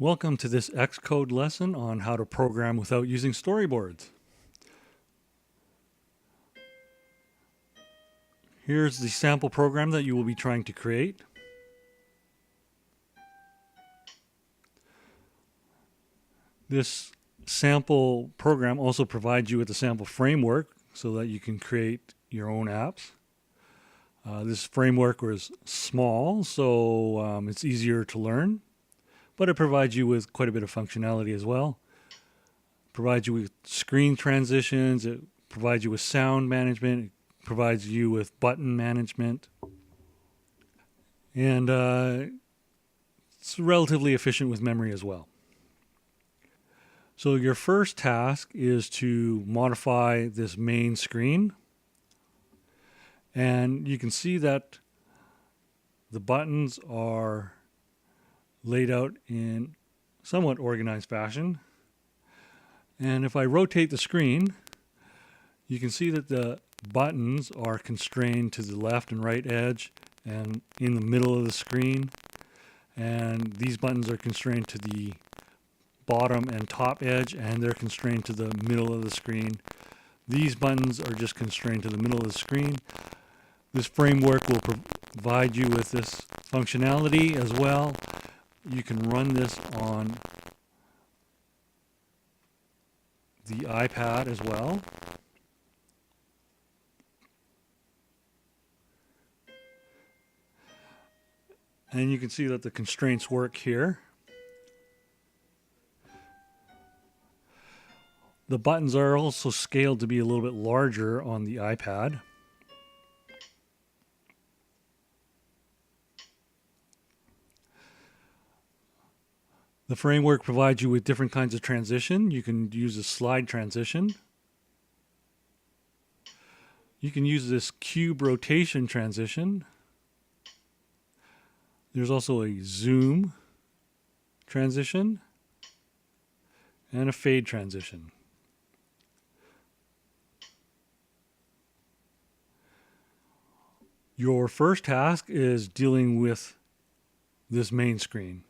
Welcome to this Xcode lesson on how to program without using storyboards. Here's the sample program that you will be trying to create. This sample program also provides you with a sample framework so that you can create your own apps. This framework was small, so it's easier to learn, but it provides you with quite a bit of functionality as well. It provides you with screen transitions, it provides you with sound management, it provides you with button management, and it's relatively efficient with memory as well. So your first task is to modify this main screen, and you can see that the buttons are laid out in somewhat organized fashion. And if I rotate the screen, you can see that the buttons are constrained to the left and right edge and in the middle of the screen. And these buttons are constrained to the bottom and top edge, and they're constrained to the middle of the screen. These buttons are just constrained to the middle of the screen. This framework will provide you with this functionality as well. You can run this on the iPad as well. And you can see that the constraints work here. The buttons are also scaled to be a little bit larger on the iPad. The framework provides you with different kinds of transition. You can use a slide transition. You can use this cube rotation transition. There's also a zoom transition and a fade transition. Your first task is dealing with this main screen.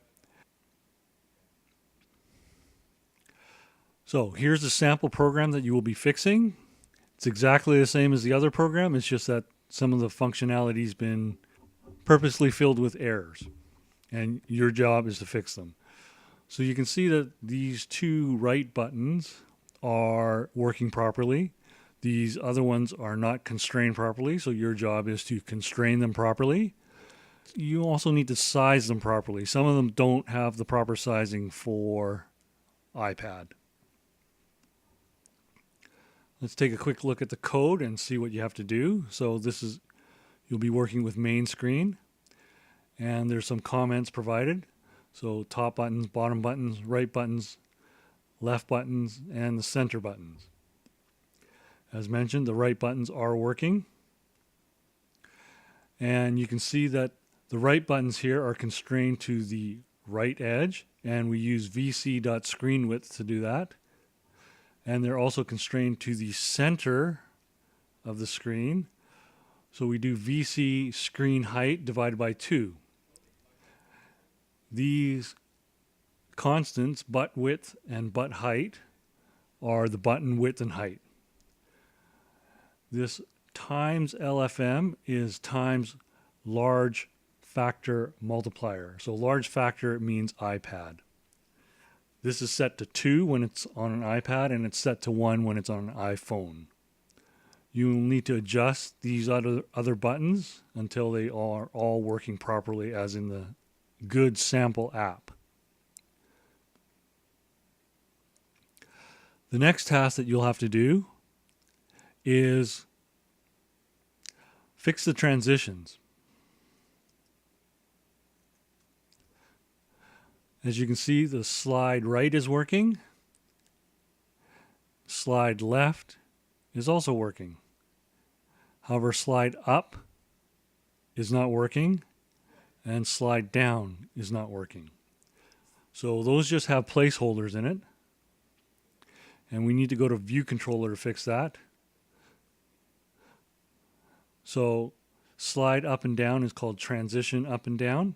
So here's the sample program that you will be fixing. It's exactly the same as the other program. It's just that some of the functionality has been purposely filled with errors, and your job is to fix them. So you can see that these two right buttons are working properly. These other ones are not constrained properly, so your job is to constrain them properly. You also need to size them properly. Some of them don't have the proper sizing for iPad. Let's take a quick look at the code and see what you have to do. So you'll be working with main screen, and there's some comments provided. So top buttons, bottom buttons, right buttons, left buttons, and the center buttons. As mentioned, the right buttons are working. And you can see that the right buttons here are constrained to the right edge, and we use vc.screenWidth to do that. And they're also constrained to the center of the screen. So we do VC screen height divided by 2. These constants, butt width and butt height, are the button width and height. This times LFM is times large factor multiplier. So large factor means iPad. This is set to 2 when it's on an iPad, and it's set to 1 when it's on an iPhone. You will need to adjust these other buttons until they are all working properly as in the good sample app. The next task that you'll have to do is fix the transitions. As you can see, the slide right is working. Slide left is also working. However, slide up is not working, and slide down is not working. So those just have placeholders in it, and we need to go to View Controller to fix that. So slide up and down is called transition up and down.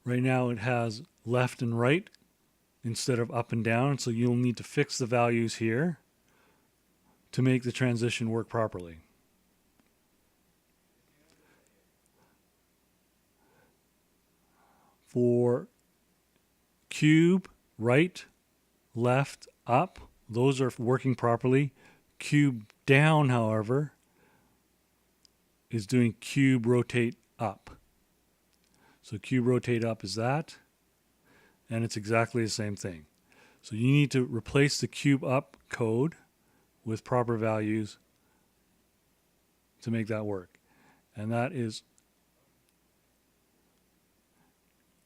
Right now it has left and right instead of up and down, so you'll need to fix the values here to make the transition work properly. For cube, right, left, up, those are working properly. Cube down, however, is doing cube rotate up. So cube rotate up is that, and it's exactly the same thing. So you need to replace the cube up code with proper values to make that work. And that is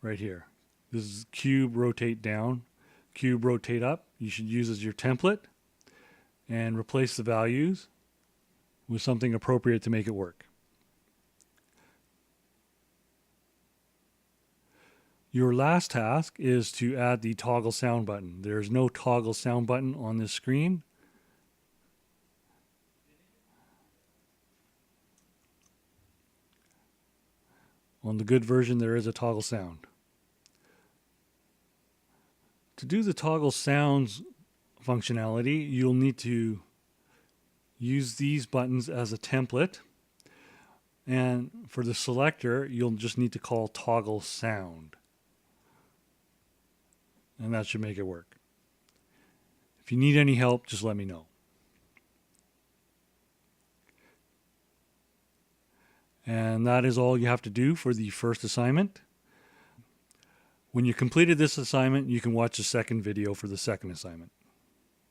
right here. This is cube rotate down, cube rotate up. You should use as your template and replace the values with something appropriate to make it work. Your last task is to add the toggle sound button. There's no toggle sound button on this screen. On the good version, there is a toggle sound. To do the toggle sounds functionality, you'll need to use these buttons as a template. And for the selector, you'll just need to call toggle sound. And that should make it work. If you need any help, just let me know. And that is all you have to do for the first assignment. When you completed this assignment, you can watch the second video for the second assignment.